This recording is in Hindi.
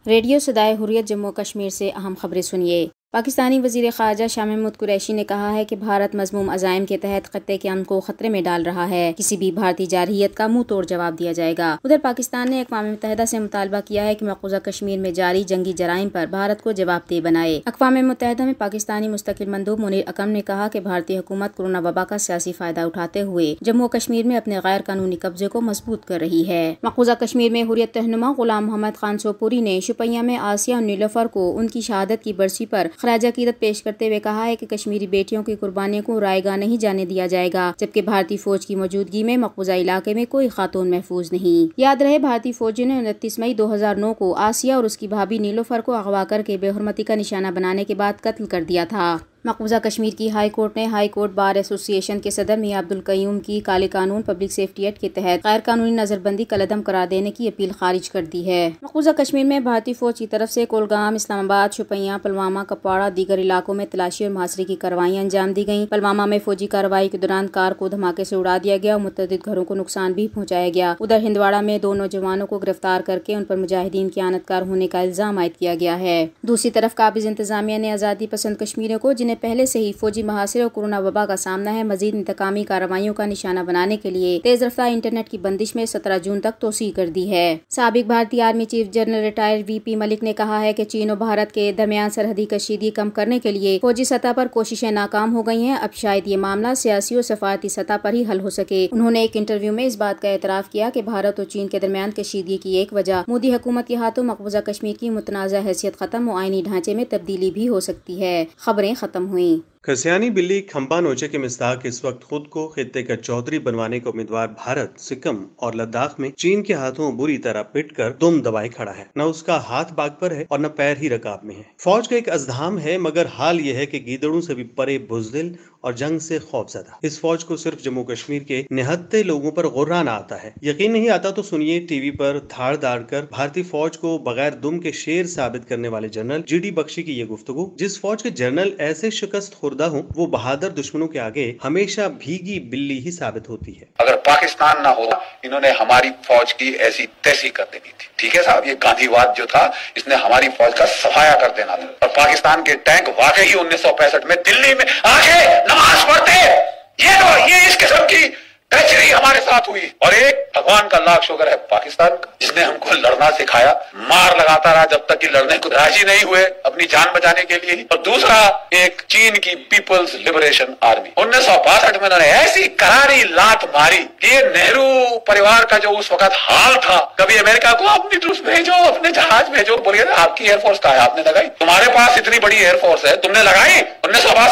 रेडियो सदाए हुर्रियत जम्मू कश्मीर से अहम खबरें सुनिए। पाकिस्तानी वज़ीर ख़ारजा शाह महमूद कुरैशी ने कहा है कि भारत मज़मूम अज़ाइम के तहत ख़त्ते के अमन को ख़तरे में डाल रहा है। किसी भी भारतीय जारहियत का मुंह तोड़ जवाब दिया जाएगा। उधर पाकिस्तान ने अक़वाम मुत्तहिदा से मुतालबा किया है कि मक़बूज़ा कश्मीर में जारी जंगी जराइम पर भारत को जवाबदेह बनाए। अक़वाम मुत्तहिदा में पाकिस्तानी मुस्तक़िल मंदूब मुनीर अकरम ने कहा कि भारतीय हुकूमत कोरोना वबा का सियासी फ़ायदा उठाते हुए जम्मू कश्मीर में अपने गैर कानूनी कब्जे को मजबूत कर रही है। मक़बूज़ा कश्मीर में हुर्रियत रहनुमा ग़ुलाम मोहम्मद खान सोपोरी ने शुपैया में आसिया और नीलोफर को उनकी शहादत की बरसी पर ख़राज अक़ीदत पेश करते हुए कहा है कि कश्मीरी बेटियों की कुर्बानियों को रायगा नहीं जाने दिया जाएगा, जबकि भारतीय फौज की मौजूदगी में मक़बूज़ा इलाके में कोई खातून महफूज नहीं। याद रहे, भारतीय फौजियों ने 29 मई 2009 को आसिया और उसकी भाभी नीलोफर को अगवा करके बेहुरमती का निशाना बनाने के बाद कत्ल कर दिया था। मक़बूज़ा कश्मीर की हाई कोर्ट ने हाई कोर्ट बार एसोसिएशन के सदर मियां अब्दुल क़य्यूम की काले कानून पब्लिक सेफ्टी एक्ट के तहत गैर कानूनी नजरबंदी कलअदम करार देने की अपील खारिज कर दी है। मक़बूज़ा कश्मीर में भारतीय फौज की तरफ से कोलगाम, इस्लामाबाद, शुपैया, पुलवामा, कुपवाड़ा दीगर इलाकों में तलाशी और मुहासरे की कार्रवाइयां अंजाम दी गयी। पुलवामा में फौजी कार्रवाई के दौरान कार को धमाके से उड़ा दिया गया और मुतअद्दिद घरों को नुकसान भी पहुँचाया गया। उधर हिंदवाड़ा में 2 नौजवानों को गिरफ्तार करके उन पर मुजाहिदीन की आनतकार होने का इल्जाम आयद किया गया है। दूसरी तरफ काबिज इंतजामिया ने आज़ादी पसंद कश्मीरियों को, जिन्हें पहले से ही फौजी महासिर और कोरोना वबा का सामना है, मजीद इंतकामी कार्रवाइयों का निशाना बनाने के लिए तेज रफ्तार इंटरनेट की बंदिश में 17 जून तक तोसी कर दी है। साबिक भारतीय army chief general retired VP Malik ने कहा है कि चीन और भारत के दरमियान सरहदी कशीदगी कम करने के लिए फौजी सतह पर कोशिशें नाकाम हो गई हैं। अब शायद ये मामला सियासी और सफारती सतह पर ही हल हो सके। उन्होंने एक इंटरव्यू में इस बात का एतराफ़ किया कि भारत और चीन के दरमियान कशीदगी की एक वजह मोदी हुकूमत के हाथों मक़बूज़ा कश्मीर की मुतनाज़ा हैसियत खत्म और आईनी ढांचे में तब्दीली भी हो सकती है। खबरें खत्म हुई। खसियानी बिल्ली खंबा नोचे के मिस्दाक इस वक्त खुद को खित्ते का चौधरी बनवाने का उम्मीदवार भारत सिक्किम और लद्दाख में चीन के हाथों बुरी तरह पिट कर दुम दबाए खड़ा है। न उसका हाथ बाग पर है और न पैर ही रकाब में है। फौज का एक अज़धाम है, मगर हाल यह है कि गीदड़ों से भी परे बुज़दिल और जंग से खौफज़दा इस फौज को सिर्फ जम्मू कश्मीर के निहत्ते लोगों पर गुर्राना आता है। यकीन नहीं आता तो सुनिए टीवी पर धाड़ दाड़ कर भारतीय फौज को बगैर दुम के शेर साबित करने वाले जनरल जीडी बख्शी की ये गुफ्तगू। जिस फौज के जनरल ऐसे शिकस्त खुर्दा हूँ, वो बहादुर दुश्मनों के आगे हमेशा भीगी बिल्ली ही साबित होती है। अगर पाकिस्तान ना होता, इन्होंने हमारी फौज की ऐसी तैसी कर देनी थी। ठीक है साहब, ये गांधीवाद जो था, इसने हमारी फौज का सफाया कर देना था। और पाकिस्तान के टैंक वाकई 1965 में दिल्ली में आके नमाज पढ़ते। ये इस किस्म की ट्रेजेडी हमारे साथ हुई। और एक भगवान का लाख शुक्र है पाकिस्तान का, जिसने हमको लड़ना सिखाया। मार लगाता रहा जब तक कि लड़ने को राजी नहीं हुए अपनी जान बचाने के लिए। और दूसरा, एक चीन की पीपल्स लिबरेशन आर्मी 1962 में उन्होंने ऐसी करारी लात मारी कि नेहरू परिवार का जो उस वक्त हाल था, कभी अमेरिका को अपनी ट्रूप्स भेजो, अपने जहाज भेजो। बोलिए आपकी एयरफोर्स कहाँ है? आपने लगाई? तुम्हारे पास इतनी बड़ी एयरफोर्स है, तुमने लगाई? 1962